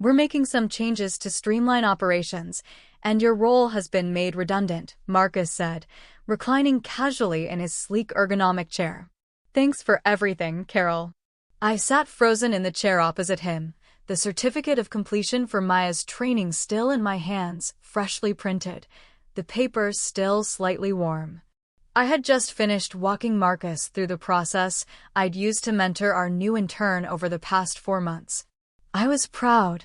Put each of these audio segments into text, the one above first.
We're making some changes to streamline operations, and your role has been made redundant, Marcus said, reclining casually in his sleek ergonomic chair. Thanks for everything, Carol. I sat frozen in the chair opposite him, the certificate of completion for Maya's training still in my hands, freshly printed, the paper still slightly warm. I had just finished walking Marcus through the process I'd used to mentor our new intern over the past 4 months. I was proud,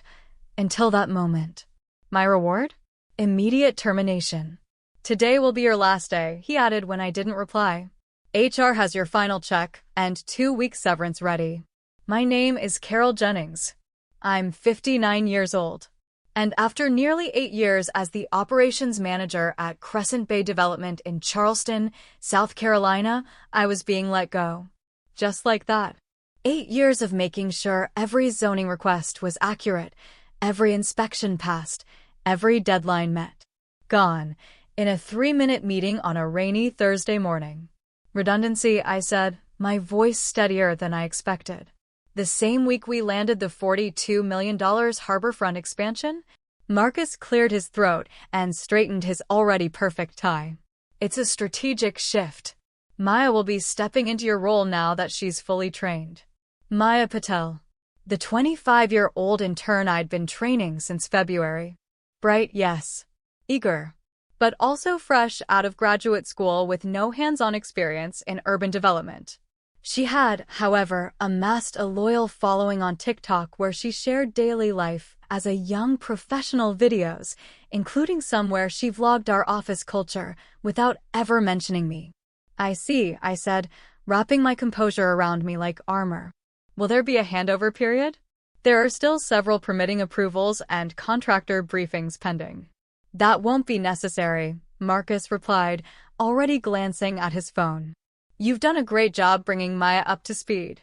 until that moment. My reward? Immediate termination. Today will be your last day, he added when I didn't reply. HR has your final check and 2-week severance ready. My name is Carol Jennings. I'm 59 years old. And after nearly 8 years as the operations manager at Crescent Bay Development in Charleston, South Carolina, I was being let go. Just like that. 8 years of making sure every zoning request was accurate, every inspection passed, every deadline met. Gone, in a 3-minute meeting on a rainy Thursday morning. Redundancy, I said, my voice steadier than I expected. The same week we landed the $42 million harborfront expansion, Marcus cleared his throat and straightened his already perfect tie. It's a strategic shift. Maya will be stepping into your role now that she's fully trained. Maya Patel, the 25-year-old intern I'd been training since February. Bright, yes. Eager. But also fresh out of graduate school with no hands-on experience in urban development. She had, however, amassed a loyal following on TikTok where she shared daily life as a young professional videos, including some where she vlogged our office culture without ever mentioning me. I see, I said, wrapping my composure around me like armor. Will there be a handover period? There are still several permitting approvals and contractor briefings pending. That won't be necessary, Marcus replied, already glancing at his phone. You've done a great job bringing Maya up to speed.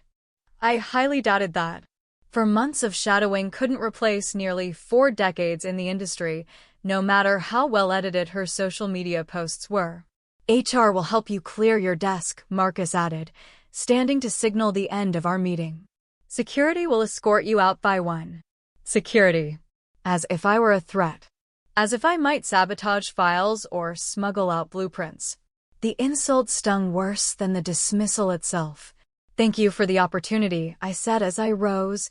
I highly doubted that. For months of shadowing couldn't replace nearly 4 decades in the industry, no matter how well edited her social media posts were. HR will help you clear your desk, Marcus added, standing to signal the end of our meeting. Security will escort you out by 1. Security. As if I were a threat. As if I might sabotage files or smuggle out blueprints. The insult stung worse than the dismissal itself. Thank you for the opportunity, I said as I rose,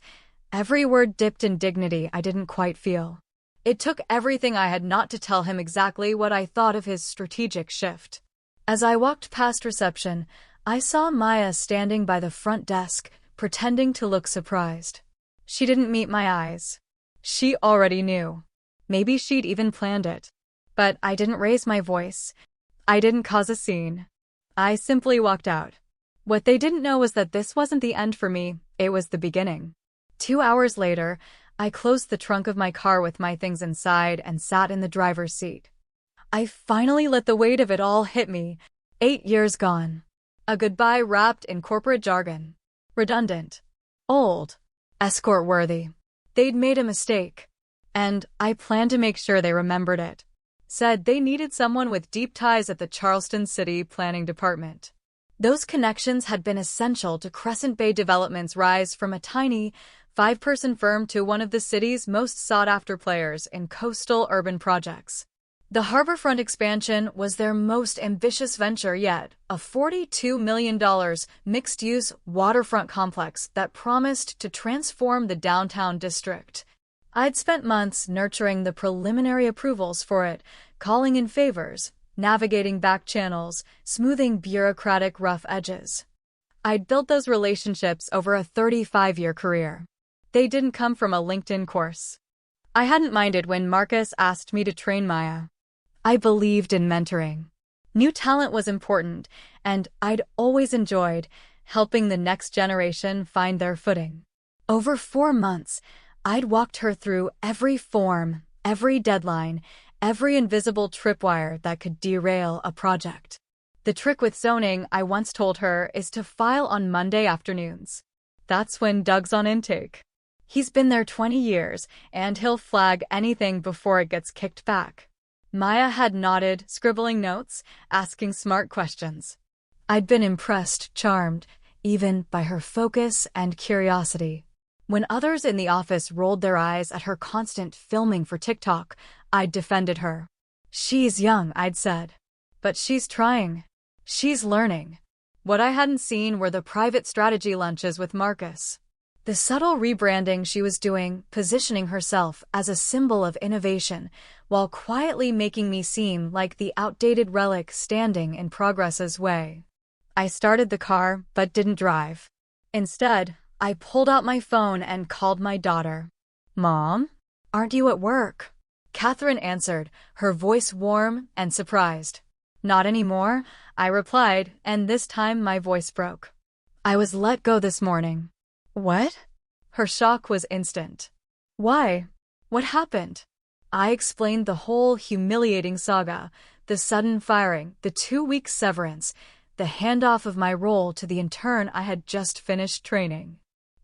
every word dipped in dignity I didn't quite feel. It took everything I had not to tell him exactly what I thought of his strategic shift. As I walked past reception, I saw Maya standing by the front desk, pretending to look surprised. She didn't meet my eyes. She already knew. Maybe she'd even planned it. But I didn't raise my voice. I didn't cause a scene. I simply walked out. What they didn't know was that this wasn't the end for me, it was the beginning. 2 hours later, I closed the trunk of my car with my things inside and sat in the driver's seat. I finally let the weight of it all hit me. 8 years gone. A goodbye wrapped in corporate jargon. Redundant. Old. Escort-worthy. They'd made a mistake. And I planned to make sure they remembered it. Said they needed someone with deep ties at the Charleston City Planning Department. Those connections had been essential to Crescent Bay Development's rise from a tiny, 5-person firm to one of the city's most sought-after players in coastal urban projects. The harborfront expansion was their most ambitious venture yet, a $42 million mixed-use waterfront complex that promised to transform the downtown district. I'd spent months nurturing the preliminary approvals for it, calling in favors, navigating back channels, smoothing bureaucratic rough edges. I'd built those relationships over a 35-year career. They didn't come from a LinkedIn course. I hadn't minded when Marcus asked me to train Maya. I believed in mentoring. New talent was important, and I'd always enjoyed helping the next generation find their footing. Over 4 months, I'd walked her through every form, every deadline, every invisible tripwire that could derail a project. The trick with zoning, I once told her, is to file on Monday afternoons. That's when Doug's on intake. He's been there 20 years, and he'll flag anything before it gets kicked back. Maya had nodded, scribbling notes, asking smart questions. I'd been impressed, charmed, even by her focus and curiosity. When others in the office rolled their eyes at her constant filming for TikTok, I'd defended her. She's young, I'd said. But she's trying. She's learning. What I hadn't seen were the private strategy lunches with Marcus. The subtle rebranding she was doing, positioning herself as a symbol of innovation, while quietly making me seem like the outdated relic standing in progress's way. I started the car, but didn't drive. Instead, I pulled out my phone and called my daughter. "Mom? Aren't you at work?" Catherine answered, her voice warm and surprised. "Not anymore," I replied, and this time my voice broke. "I was let go this morning." "What?" Her shock was instant. "Why? What happened?" I explained the whole humiliating saga, the sudden firing, the 2-week severance, the handoff of my role to the intern I had just finished training.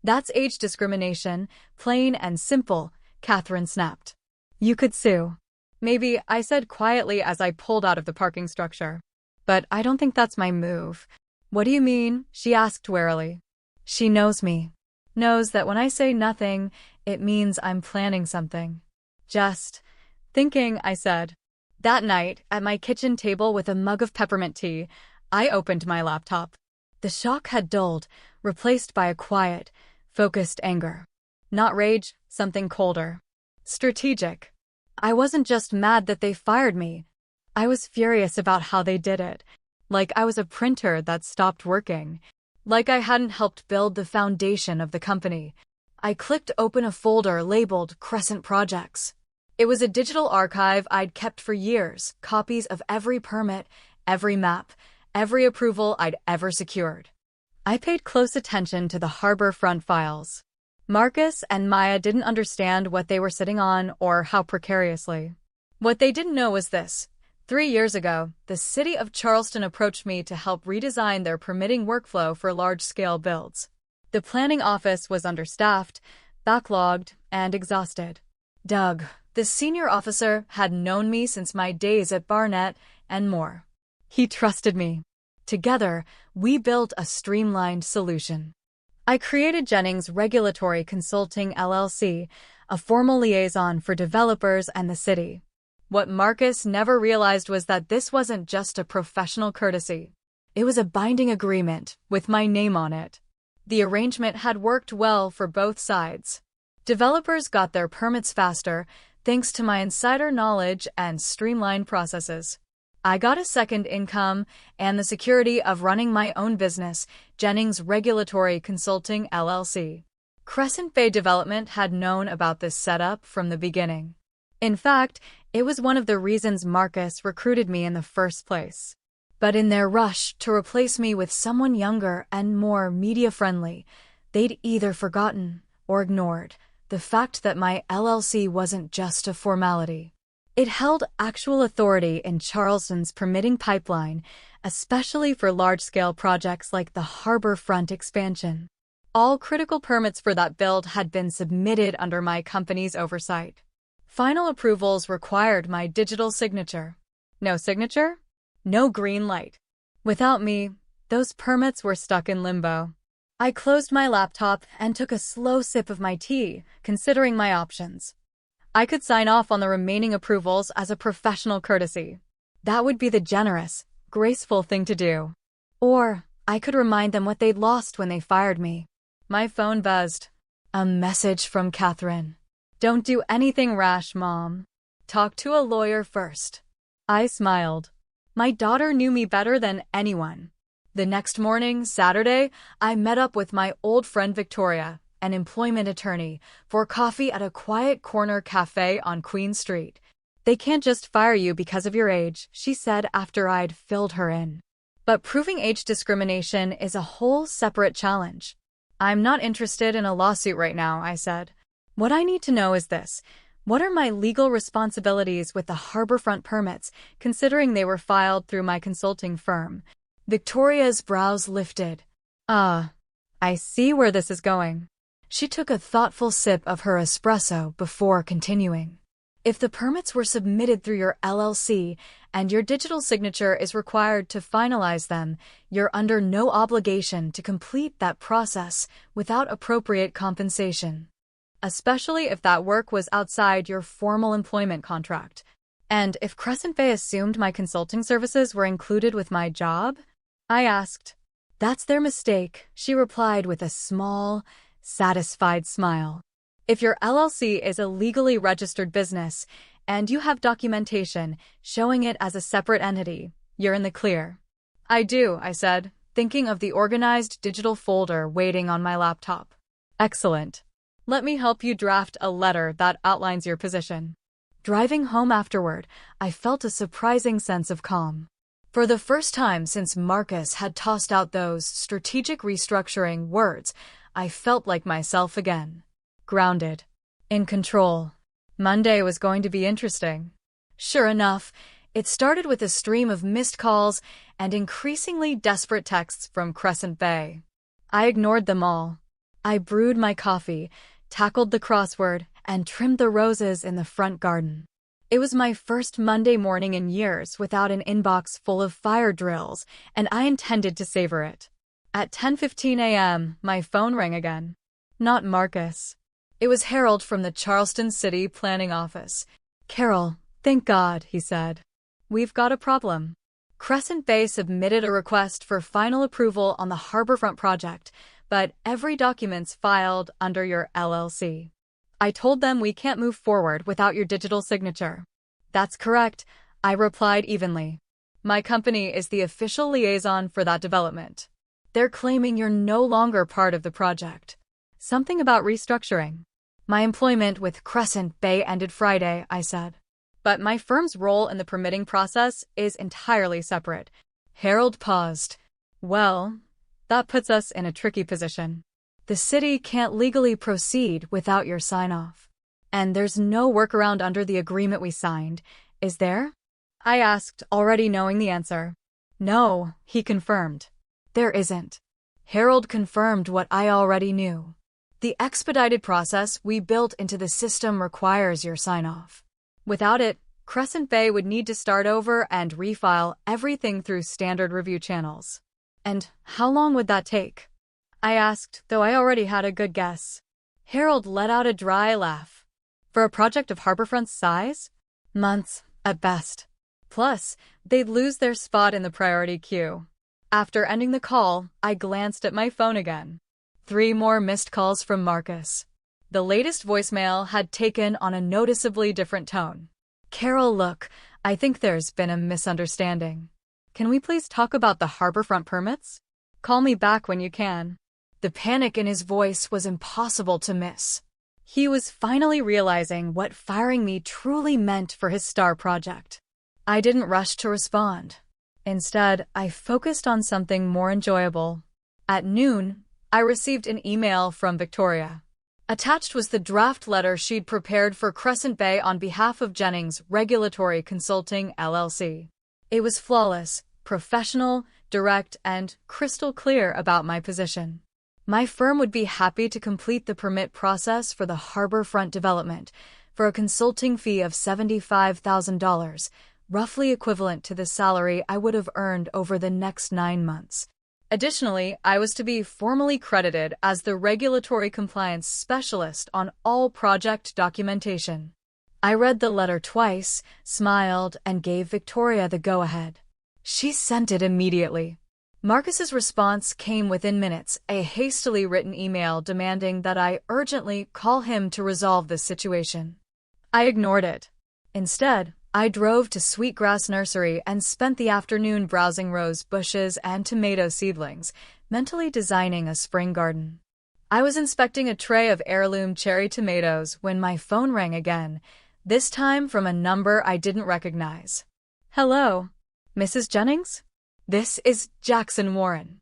"That's age discrimination, plain and simple," Catherine snapped. "You could sue." "Maybe," I said quietly as I pulled out of the parking structure. "But I don't think that's my move." "What do you mean?" she asked warily. She knows me. Knows that when I say nothing, it means I'm planning something. "Just thinking," I said. That night, at my kitchen table with a mug of peppermint tea, I opened my laptop. The shock had dulled, replaced by a quiet, focused anger. Not rage, something colder. Strategic. I wasn't just mad that they fired me. I was furious about how they did it. Like I was a printer that stopped working. Like I hadn't helped build the foundation of the company. I clicked open a folder labeled Crescent Projects. It was a digital archive I'd kept for years, copies of every permit, every map, every approval I'd ever secured. I paid close attention to the harbor front files. Marcus and Maya didn't understand what they were sitting on or how precariously. What they didn't know was this. 3 years ago, the city of Charleston approached me to help redesign their permitting workflow for large-scale builds. The planning office was understaffed, backlogged, and exhausted. Doug, the senior officer, had known me since my days at Barnett and more. He trusted me. Together, we built a streamlined solution. I created Jennings Regulatory Consulting LLC, a formal liaison for developers and the city. What Marcus never realized was that this wasn't just a professional courtesy. It was a binding agreement with my name on it. The arrangement had worked well for both sides. Developers got their permits faster, thanks to my insider knowledge and streamlined processes. I got a second income and the security of running my own business, Jennings Regulatory Consulting LLC. Crescent Bay Development had known about this setup from the beginning. In fact, it was one of the reasons Marcus recruited me in the first place. But in their rush to replace me with someone younger and more media-friendly, they'd either forgotten or ignored the fact that my LLC wasn't just a formality. It held actual authority in Charleston's permitting pipeline, especially for large-scale projects like the harborfront expansion. All critical permits for that build had been submitted under my company's oversight. Final approvals required my digital signature. No signature? No green light. Without me, those permits were stuck in limbo. I closed my laptop and took a slow sip of my tea, considering my options. I could sign off on the remaining approvals as a professional courtesy. That would be the generous, graceful thing to do. Or I could remind them what they'd lost when they fired me. My phone buzzed. A message from Catherine. "Don't do anything rash, Mom. Talk to a lawyer first." I smiled. My daughter knew me better than anyone. The next morning, Saturday, I met up with my old friend Victoria, an employment attorney, for coffee at a quiet corner cafe on Queen Street. "They can't just fire you because of your age," she said after I'd filled her in. "But proving age discrimination is a whole separate challenge." "I'm not interested in a lawsuit right now," I said. "What I need to know is this. What are my legal responsibilities with the harborfront permits, considering they were filed through my consulting firm?" Victoria's brows lifted. I see where this is going." She took a thoughtful sip of her espresso before continuing. "If the permits were submitted through your LLC and your digital signature is required to finalize them, you're under no obligation to complete that process without appropriate compensation, especially if that work was outside your formal employment contract. And if Crescent Bay assumed my consulting services were included with my job? I asked. That's their mistake, she replied with a small, satisfied smile. If your LLC is a legally registered business and you have documentation showing it as a separate entity, you're in the clear. I do, I said, thinking of the organized digital folder waiting on my laptop. Excellent. Let me help you draft a letter that outlines your position. Driving home afterward, I felt a surprising sense of calm. For the first time since Marcus had tossed out those strategic restructuring words, I felt like myself again. Grounded. In control. Monday was going to be interesting. Sure enough, it started with a stream of missed calls and increasingly desperate texts from Crescent Bay. I ignored them all. I brewed my coffee, tackled the crossword, and trimmed the roses in the front garden. It was my first Monday morning in years without an inbox full of fire drills, and I intended to savor it. At 10:15 a.m., my phone rang again. Not Marcus. It was Harold from the Charleston City Planning Office. Carol, thank God, he said. We've got a problem. Crescent Bay submitted a request for final approval on the Harborfront project, but every document's filed under your LLC. I told them we can't move forward without your digital signature. That's correct, I replied evenly. My company is the official liaison for that development. They're claiming you're no longer part of the project. Something about restructuring. My employment with Crescent Bay ended Friday, I said. But my firm's role in the permitting process is entirely separate. Harold paused. Well, that puts us in a tricky position. The city can't legally proceed without your sign-off. And there's no workaround under the agreement we signed, is there? I asked, already knowing the answer. No, he confirmed. There isn't. Harold confirmed what I already knew. The expedited process we built into the system requires your sign-off. Without it, Crescent Bay would need to start over and refile everything through standard review channels. And how long would that take? I asked, though I already had a good guess. Harold let out a dry laugh. For a project of Harborfront's size? Months, at best. Plus, they'd lose their spot in the priority queue. After ending the call, I glanced at my phone again. 3 more missed calls from Marcus. The latest voicemail had taken on a noticeably different tone. Carol, look, I think there's been a misunderstanding. Can we please talk about the Harborfront permits? Call me back when you can. The panic in his voice was impossible to miss. He was finally realizing what firing me truly meant for his star project. I didn't rush to respond. Instead, I focused on something more enjoyable. At noon, I received an email from Victoria. Attached was the draft letter she'd prepared for Crescent Bay on behalf of Jennings Regulatory Consulting, LLC. It was flawless, professional, direct, and crystal clear about my position. My firm would be happy to complete the permit process for the Harborfront development for a consulting fee of $75,000, roughly equivalent to the salary I would have earned over the next 9 months. Additionally, I was to be formally credited as the regulatory compliance specialist on all project documentation. I read the letter twice, smiled, and gave Victoria the go-ahead. She sent it immediately. Marcus's response came within minutes, a hastily written email demanding that I urgently call him to resolve the situation. I ignored it. Instead, I drove to Sweetgrass Nursery and spent the afternoon browsing rose bushes and tomato seedlings, mentally designing a spring garden. I was inspecting a tray of heirloom cherry tomatoes when my phone rang again, this time from a number I didn't recognize. Hello, Mrs. Jennings? This is Jackson Warren.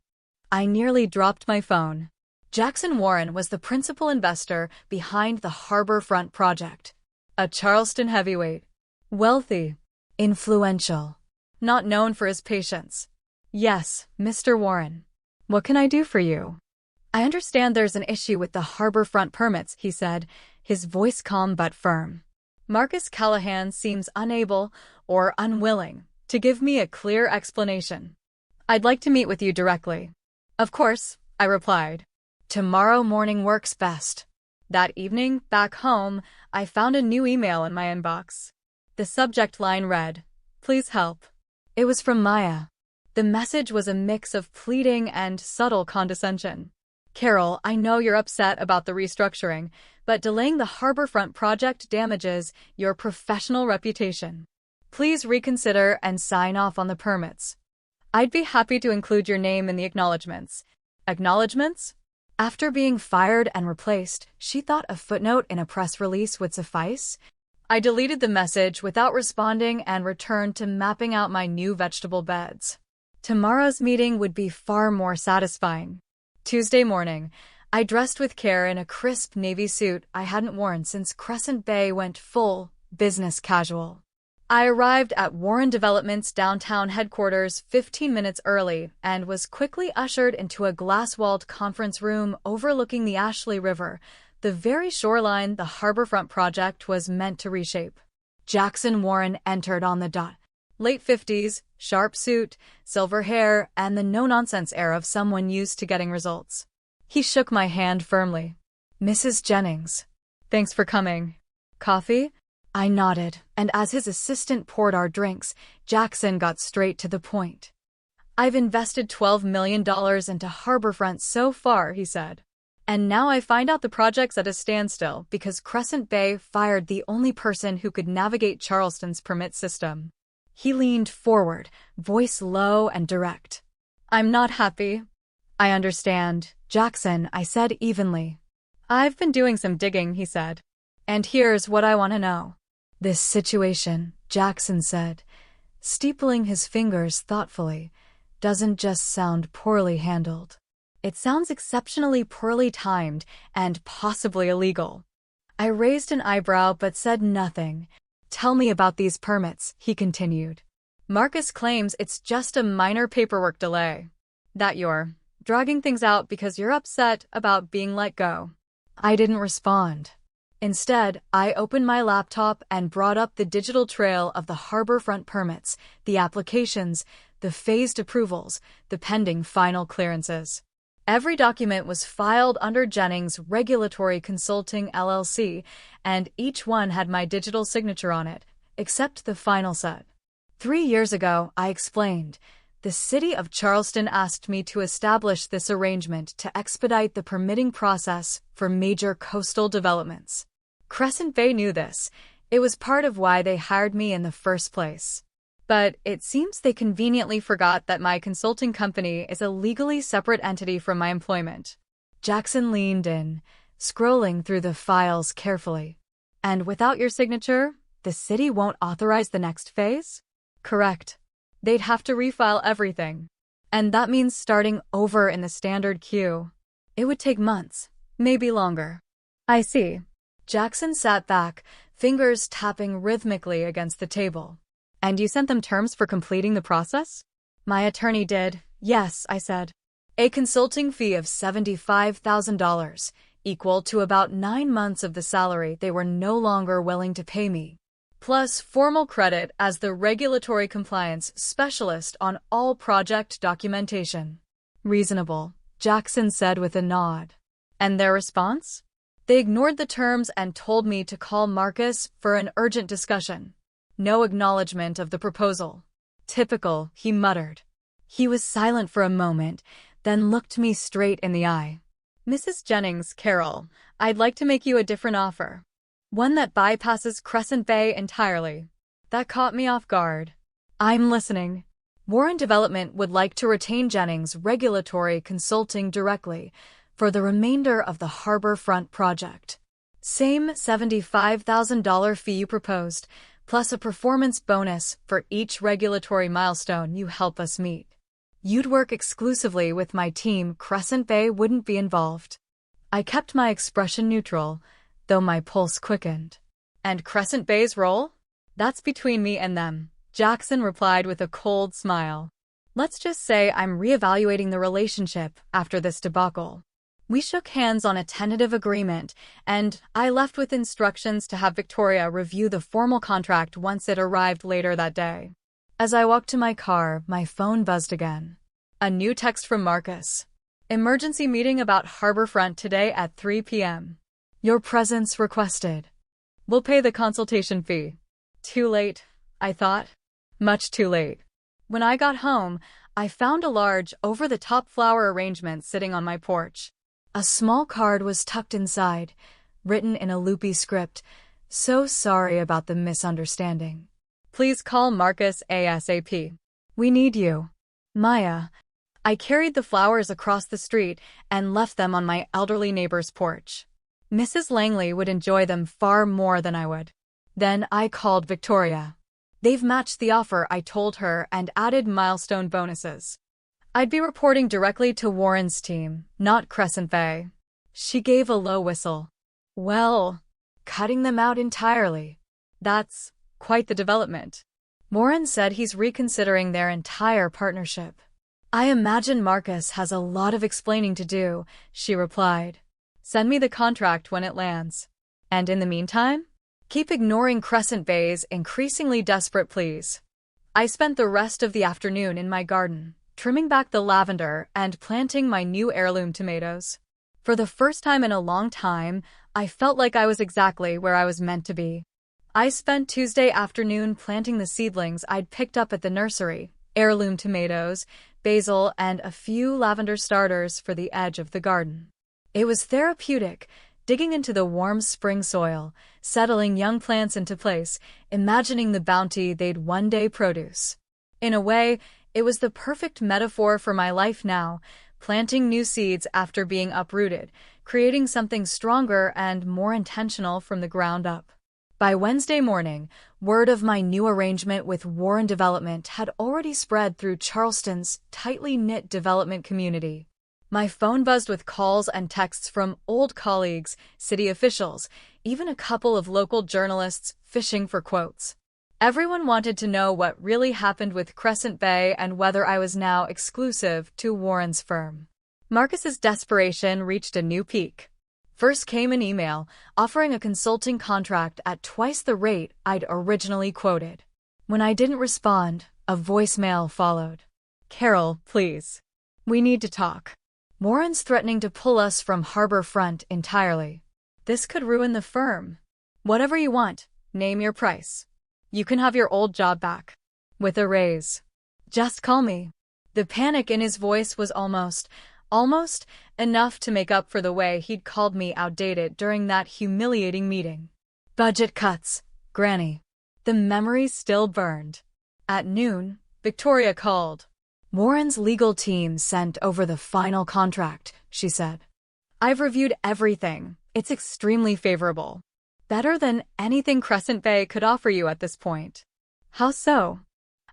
I nearly dropped my phone. Jackson Warren was the principal investor behind the Harborfront project. A Charleston heavyweight. Wealthy. Influential. Not known for his patience. Yes, Mr. Warren. What can I do for you? I understand there's an issue with the Harborfront permits, he said, his voice calm but firm. Marcus Callahan seems unable or unwilling to give me a clear explanation. I'd like to meet with you directly. Of course, I replied. Tomorrow morning works best. That evening, back home, I found a new email in my inbox. The subject line read, "Please help." It was from Maya. The message was a mix of pleading and subtle condescension. Carol, I know you're upset about the restructuring, but delaying the Harborfront project damages your professional reputation. Please reconsider and sign off on the permits. I'd be happy to include your name in the acknowledgments. Acknowledgments? After being fired and replaced, she thought a footnote in a press release would suffice? I deleted the message without responding and returned to mapping out my new vegetable beds. Tomorrow's meeting would be far more satisfying. Tuesday morning, I dressed with care in a crisp navy suit I hadn't worn since Crescent Bay went full business casual. I arrived at Warren Development's downtown headquarters 15 minutes early and was quickly ushered into a glass-walled conference room overlooking the Ashley River, the very shoreline the Harborfront project was meant to reshape. Jackson Warren entered on the dot. Late 50s, sharp suit, silver hair, and the no-nonsense air of someone used to getting results. He shook my hand firmly. "Mrs. Jennings. Thanks for coming. Coffee?" I nodded, and as his assistant poured our drinks, Jackson got straight to the point. "I've invested $12 million into Harborfront so far," he said. "And now I find out the project's at a standstill because Crescent Bay fired the only person who could navigate Charleston's permit system." He leaned forward, voice low and direct. "I'm not happy." "I understand, Jackson," I said evenly. "I've been doing some digging," he said. "And here's what I want to know." "This situation," Jackson said, steepling his fingers thoughtfully, "doesn't just sound poorly handled. It sounds exceptionally poorly timed and possibly illegal." I raised an eyebrow but said nothing. "Tell me about these permits," he continued. "Marcus claims it's just a minor paperwork delay. That you're dragging things out because you're upset about being let go." I didn't respond. Instead, I opened my laptop and brought up the digital trail of the Harborfront permits, the applications, the phased approvals, the pending final clearances. Every document was filed under Jennings Regulatory Consulting LLC, and each one had my digital signature on it, except the final set. 3 years ago, I explained, the city of Charleston asked me to establish this arrangement to expedite the permitting process for major coastal developments. Crescent Bay knew this. It was part of why they hired me in the first place. But it seems they conveniently forgot that my consulting company is a legally separate entity from my employment. Jackson leaned in, scrolling through the files carefully. "And without your signature, the city won't authorize the next phase?" "Correct. They'd have to refile everything. And that means starting over in the standard queue. It would take months, maybe longer." "I see." Jackson sat back, fingers tapping rhythmically against the table. "And you sent them terms for completing the process?" "My attorney did, yes," I said. "A consulting fee of $75,000, equal to about 9 months of the salary they were no longer willing to pay me, plus formal credit as the regulatory compliance specialist on all project documentation." "Reasonable," Jackson said with a nod. "And their response?" "They ignored the terms and told me to call Marcus for an urgent discussion. No acknowledgement of the proposal." "Typical," he muttered. He was silent for a moment, then looked me straight in the eye. "Mrs. Jennings, Carol, I'd like to make you a different offer. One that bypasses Crescent Bay entirely." That caught me off guard. "I'm listening." "Warren Development would like to retain Jennings Regulatory Consulting directly for the remainder of the Harborfront project. Same $75,000 fee you proposed, plus a performance bonus for each regulatory milestone you help us meet. You'd work exclusively with my team. Crescent Bay wouldn't be involved." I kept my expression neutral, though my pulse quickened. "And Crescent Bay's role? That's between me and them," Jackson replied with a cold smile. "Let's just say I'm reevaluating the relationship after this debacle." We shook hands on a tentative agreement, and I left with instructions to have Victoria review the formal contract once it arrived later that day. As I walked to my car, my phone buzzed again. A new text from Marcus. Emergency meeting about Harborfront today at 3 p.m. Your presence requested. We'll pay the consultation fee. Too late, I thought. Much too late. When I got home, I found a large, over-the-top flower arrangement sitting on my porch. A small card was tucked inside, written in a loopy script. So sorry about the misunderstanding. Please call Marcus ASAP. We need you. Maya. I carried the flowers across the street and left them on my elderly neighbor's porch. Mrs. Langley would enjoy them far more than I would. Then I called Victoria. They've matched the offer I told her and added milestone bonuses. I'd be reporting directly to Warren's team, not Crescent Bay. She gave a low whistle. Well, cutting them out entirely. That's quite the development. Warren said he's reconsidering their entire partnership. I imagine Marcus has a lot of explaining to do, she replied. Send me the contract when it lands. And in the meantime, keep ignoring Crescent Bay's increasingly desperate pleas. I spent the rest of the afternoon in my garden, trimming back the lavender and planting my new heirloom tomatoes. For the first time in a long time, I felt like I was exactly where I was meant to be. I spent Tuesday afternoon planting the seedlings I'd picked up at the nursery, heirloom tomatoes, basil, and a few lavender starters for the edge of the garden. It was therapeutic, digging into the warm spring soil, settling young plants into place, imagining the bounty they'd one day produce. In a way, it was the perfect metaphor for my life now, planting new seeds after being uprooted, creating something stronger and more intentional from the ground up. By Wednesday morning, word of my new arrangement with Warren Development had already spread through Charleston's tightly knit development community. My phone buzzed with calls and texts from old colleagues, city officials, even a couple of local journalists fishing for quotes. Everyone wanted to know what really happened with Crescent Bay and whether I was now exclusive to Warren's firm. Marcus's desperation reached a new peak. First came an email offering a consulting contract at twice the rate I'd originally quoted. When I didn't respond, a voicemail followed. Carol, please. We need to talk. Warren's threatening to pull us from Harborfront entirely. This could ruin the firm. Whatever you want, name your price. You can have your old job back. With a raise. Just call me. The panic in his voice was almost enough to make up for the way he'd called me outdated during that humiliating meeting. Budget cuts, Granny. The memory still burned. At noon, Victoria called. Warren's legal team sent over the final contract, she said. I've reviewed everything. It's extremely favorable. Better than anything Crescent Bay could offer you at this point. How so?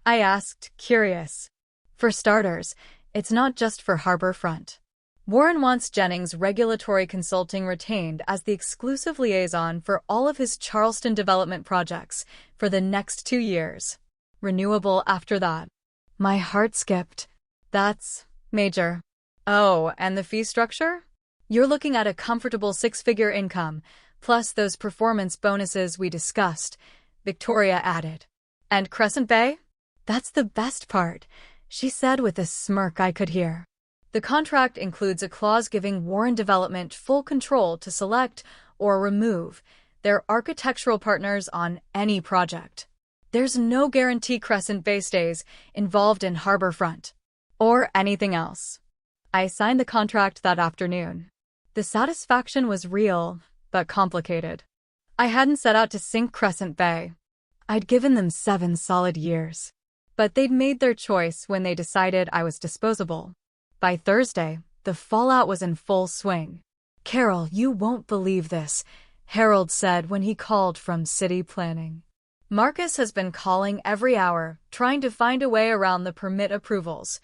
I asked, curious. For starters, it's not just for Harborfront. Warren wants Jennings Regulatory Consulting retained as the exclusive liaison for all of his Charleston development projects for the next 2 years. Renewable after that. My heart skipped. That's major. Oh, and the fee structure? You're looking at a comfortable 6-figure income, plus those performance bonuses we discussed, Victoria added. And Crescent Bay? That's the best part, she said with a smirk I could hear. The contract includes a clause giving Warren Development full control to select or remove their architectural partners on any project. There's no guarantee Crescent Bay stays involved in Harborfront or anything else. I signed the contract that afternoon. The satisfaction was real, but complicated. I hadn't set out to sink Crescent Bay. I'd given them 7 solid years. But they'd made their choice when they decided I was disposable. By Thursday, the fallout was in full swing. Carol, you won't believe this, Harold said when he called from city planning. Marcus has been calling every hour, trying to find a way around the permit approvals.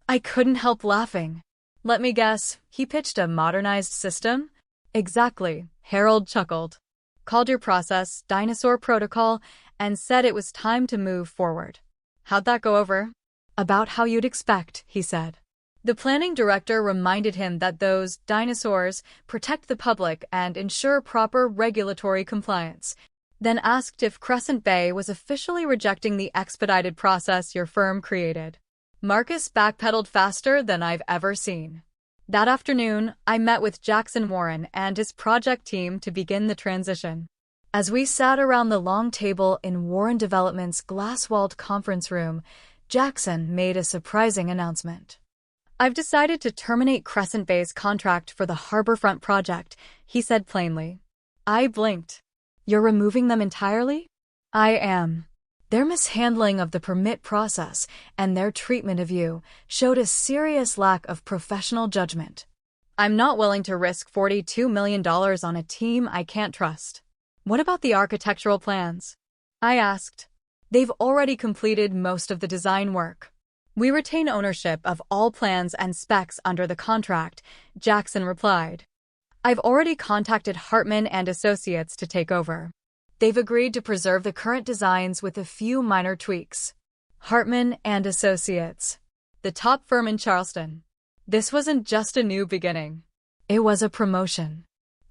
I couldn't help laughing. Let me guess, he pitched a modernized system? Exactly, Harold chuckled. Called your process Dinosaur Protocol and said it was time to move forward. How'd that go over? About how you'd expect, he said. The planning director reminded him that those dinosaurs protect the public and ensure proper regulatory compliance. then asked if Crescent Bay was officially rejecting the expedited process your firm created. Marcus backpedaled faster than I've ever seen. That afternoon, I met with Jackson Warren and his project team to begin the transition. As we sat around the long table in Warren Development's glass-walled conference room, Jackson made a surprising announcement. "I've decided to terminate Crescent Bay's contract for the Harborfront project," he said plainly. I blinked. "You're removing them entirely?" "I am. Their mishandling of the permit process and their treatment of you showed a serious lack of professional judgment. I'm not willing to risk $42 million on a team I can't trust." "What about the architectural plans?" I asked. "They've already completed most of the design work. We retain ownership of all plans and specs under the contract," Jackson replied. "I've already contacted Hartman and Associates to take over. They've agreed to preserve the current designs with a few minor tweaks." Hartman and Associates, the top firm in Charleston. This wasn't just a new beginning. It was a promotion.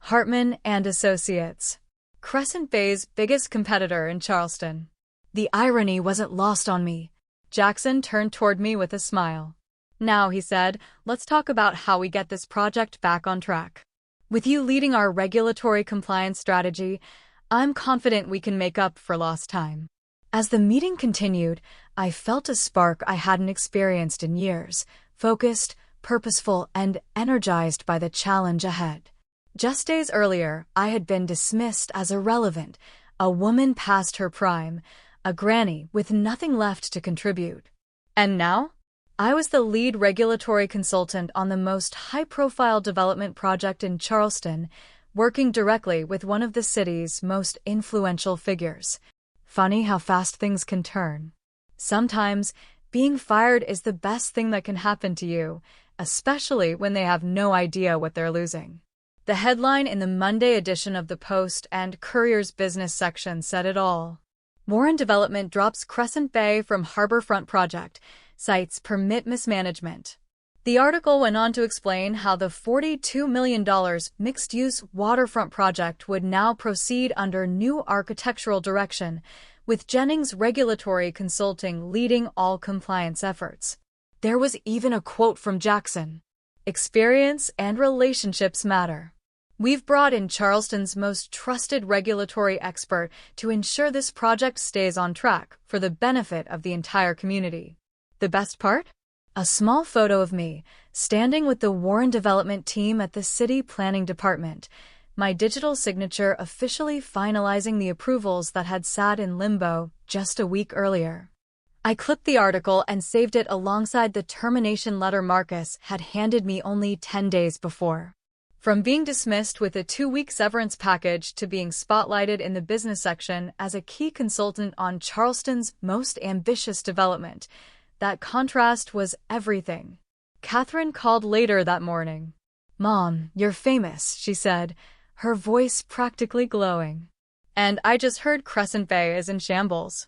Hartman and Associates, Crescent Bay's biggest competitor in Charleston. The irony wasn't lost on me. Jackson turned toward me with a smile. "Now," he said, "let's talk about how we get this project back on track. With you leading our regulatory compliance strategy, I'm confident we can make up for lost time." As the meeting continued, I felt a spark I hadn't experienced in years, focused, purposeful, and energized by the challenge ahead. Just days earlier, I had been dismissed as irrelevant, a woman past her prime, a granny with nothing left to contribute. And now, I was the lead regulatory consultant on the most high-profile development project in Charleston, working directly with one of the city's most influential figures. Funny how fast things can turn. Sometimes, being fired is the best thing that can happen to you, especially when they have no idea what they're losing. The headline in the Monday edition of the Post and Courier's business section said it all. "Warren Development drops Crescent Bay from Harborfront project, cites permit mismanagement." The article went on to explain how the $42 million mixed-use waterfront project would now proceed under new architectural direction, with Jennings Regulatory Consulting leading all compliance efforts. There was even a quote from Jackson. "Experience and relationships matter. We've brought in Charleston's most trusted regulatory expert to ensure this project stays on track for the benefit of the entire community." The best part? A small photo of me, standing with the Warren Development team at the City Planning Department, my digital signature officially finalizing the approvals that had sat in limbo just a week earlier. I clipped the article and saved it alongside the termination letter Marcus had handed me only 10 days before. From being dismissed with a 2-week severance package to being spotlighted in the business section as a key consultant on Charleston's most ambitious development, that contrast was everything. Catherine called later that morning. "Mom, you're famous," she said, her voice practically glowing. "And I just heard Crescent Bay is in shambles."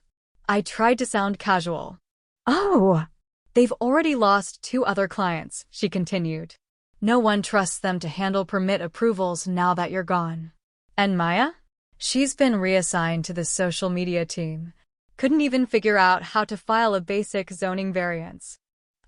I tried to sound casual. "Oh, they've already lost 2 other clients," she continued. "No one trusts them to handle permit approvals now that you're gone." "And Maya?" "She's been reassigned to the social media team. Couldn't even figure out how to file a basic zoning variance."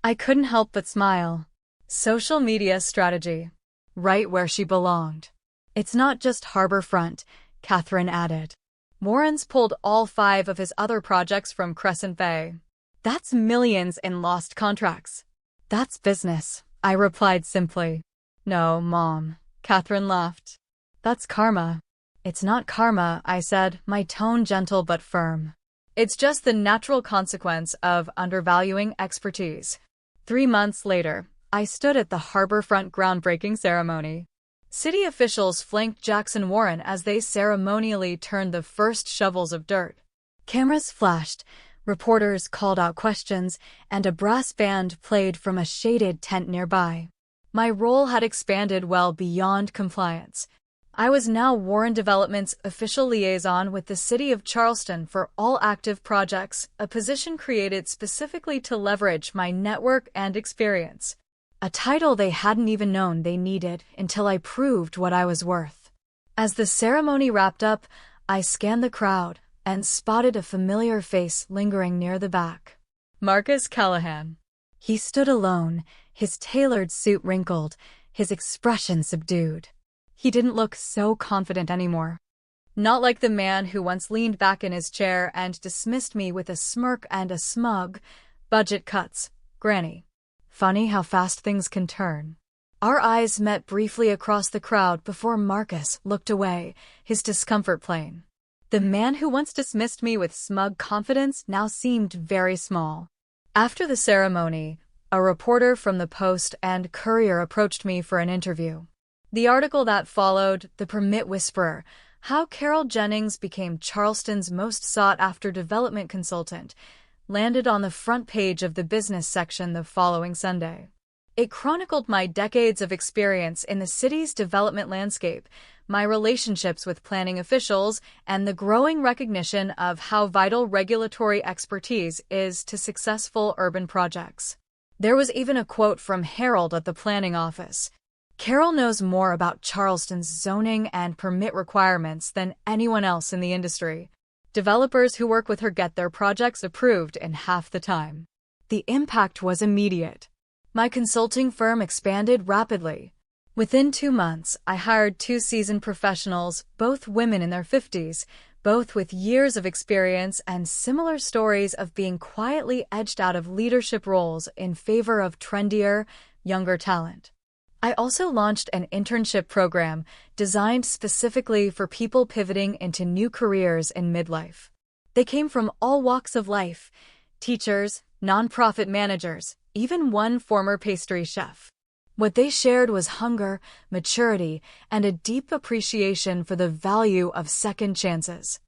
I couldn't help but smile. Social media strategy. Right where she belonged. "It's not just Harborfront," Catherine added. "Warren's pulled all 5 of his other projects from Crescent Bay. That's millions in lost contracts." "That's business," I replied simply. "No, Mom," Catherine laughed. "That's karma." "It's not karma," I said, my tone gentle but firm. "It's just the natural consequence of undervaluing expertise." 3 months later, I stood at the Harborfront groundbreaking ceremony. City officials flanked Jackson Warren as they ceremonially turned the first shovels of dirt. Cameras flashed, reporters called out questions, and a brass band played from a shaded tent nearby. My role had expanded well beyond compliance. I was now Warren Development's official liaison with the City of Charleston for all active projects, a position created specifically to leverage my network and experience. A title they hadn't even known they needed until I proved what I was worth. As the ceremony wrapped up, I scanned the crowd and spotted a familiar face lingering near the back. Marcus Callahan. He stood alone, his tailored suit wrinkled, his expression subdued. He didn't look so confident anymore. Not like the man who once leaned back in his chair and dismissed me with a smirk and a smug, "Budget cuts, Granny." Funny how fast things can turn. Our eyes met briefly across the crowd before Marcus looked away, his discomfort plain. The man who once dismissed me with smug confidence now seemed very small. After the ceremony, a reporter from the Post and Courier approached me for an interview. The article that followed, The Permit Whisperer, How Carol Jennings Became Charleston's Most Sought-After Development Consultant, landed on the front page of the business section the following Sunday. It chronicled my decades of experience in the city's development landscape, my relationships with planning officials, and the growing recognition of how vital regulatory expertise is to successful urban projects. There was even a quote from Harold at the planning office. "Carol knows more about Charleston's zoning and permit requirements than anyone else in the industry. Developers who work with her get their projects approved in half the time." The impact was immediate. My consulting firm expanded rapidly. Within 2 months, I hired 2 seasoned professionals, both women in their 50s, both with years of experience and similar stories of being quietly edged out of leadership roles in favor of trendier, younger talent. I also launched an internship program designed specifically for people pivoting into new careers in midlife. They came from all walks of life: teachers, nonprofit managers, even one former pastry chef. What they shared was hunger, maturity, and a deep appreciation for the value of second chances.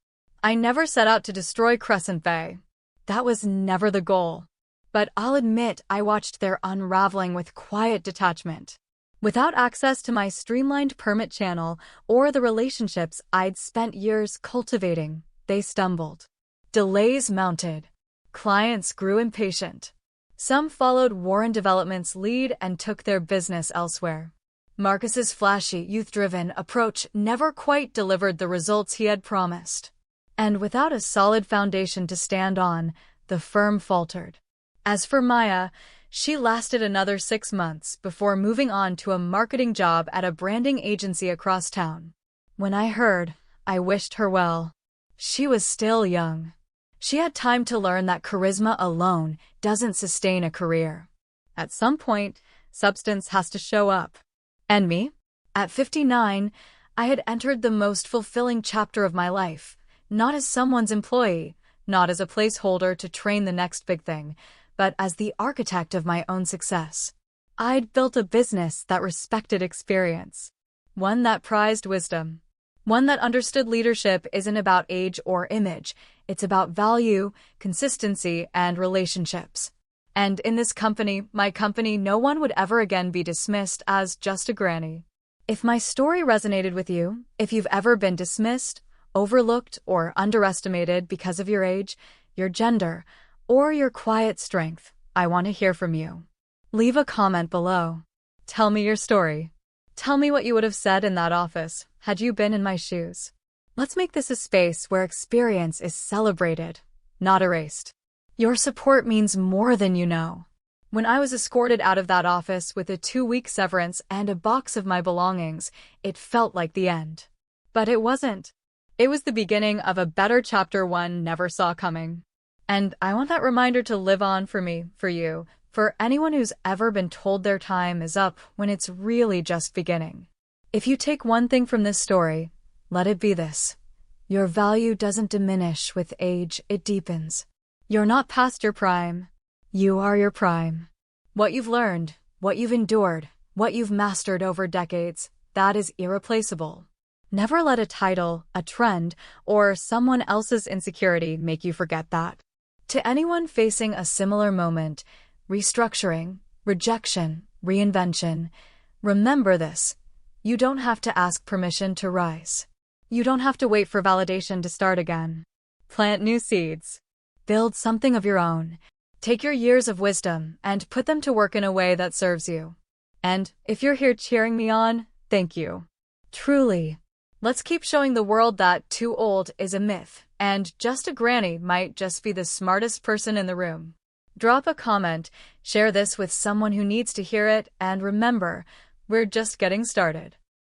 I never set out to destroy Crescent Bay. That was never the goal. But I'll admit I watched their unraveling with quiet detachment. Without access to my streamlined permit channel or the relationships I'd spent years cultivating, they stumbled. Delays mounted. Clients grew impatient. Some followed Warren Development's lead and took their business elsewhere. Marcus's flashy, youth-driven approach never quite delivered the results he had promised. And without a solid foundation to stand on, the firm faltered. As for Maya, she lasted another 6 months before moving on to a marketing job at a branding agency across town. When I heard, I wished her well. She was still young. She had time to learn that charisma alone doesn't sustain a career. At some point, substance has to show up. And me? At 59, I had entered the most fulfilling chapter of my life, not as someone's employee, not as a placeholder to train the next big thing, but as the architect of my own success. I'd built a business that respected experience, one that prized wisdom, one that understood leadership isn't about age or image. It's about value, consistency, and relationships. And in this company, my company, no one would ever again be dismissed as just a granny. If my story resonated with you, if you've ever been dismissed, overlooked, or underestimated because of your age, your gender, or your quiet strength, I want to hear from you. Leave a comment below. Tell me your story. Tell me what you would have said in that office had you been in my shoes. Let's make this a space where experience is celebrated, not erased. Your support means more than you know. When I was escorted out of that office with a 2-week severance and a box of my belongings, it felt like the end. But it wasn't. It was the beginning of a better chapter one never saw coming. And I want that reminder to live on for me, for you, for anyone who's ever been told their time is up when it's really just beginning. If you take one thing from this story, let it be this. Your value doesn't diminish with age, it deepens. You're not past your prime. You are your prime. What you've learned, what you've endured, what you've mastered over decades, that is irreplaceable. Never let a title, a trend, or someone else's insecurity make you forget that. To anyone facing a similar moment, restructuring, rejection, reinvention, remember this. You don't have to ask permission to rise. You don't have to wait for validation to start again. Plant new seeds. Build something of your own. Take your years of wisdom and put them to work in a way that serves you. And if you're here cheering me on, thank you. Truly. Let's keep showing the world that too old is a myth, and just a granny might just be the smartest person in the room. Drop a comment, share this with someone who needs to hear it, and remember, we're just getting started.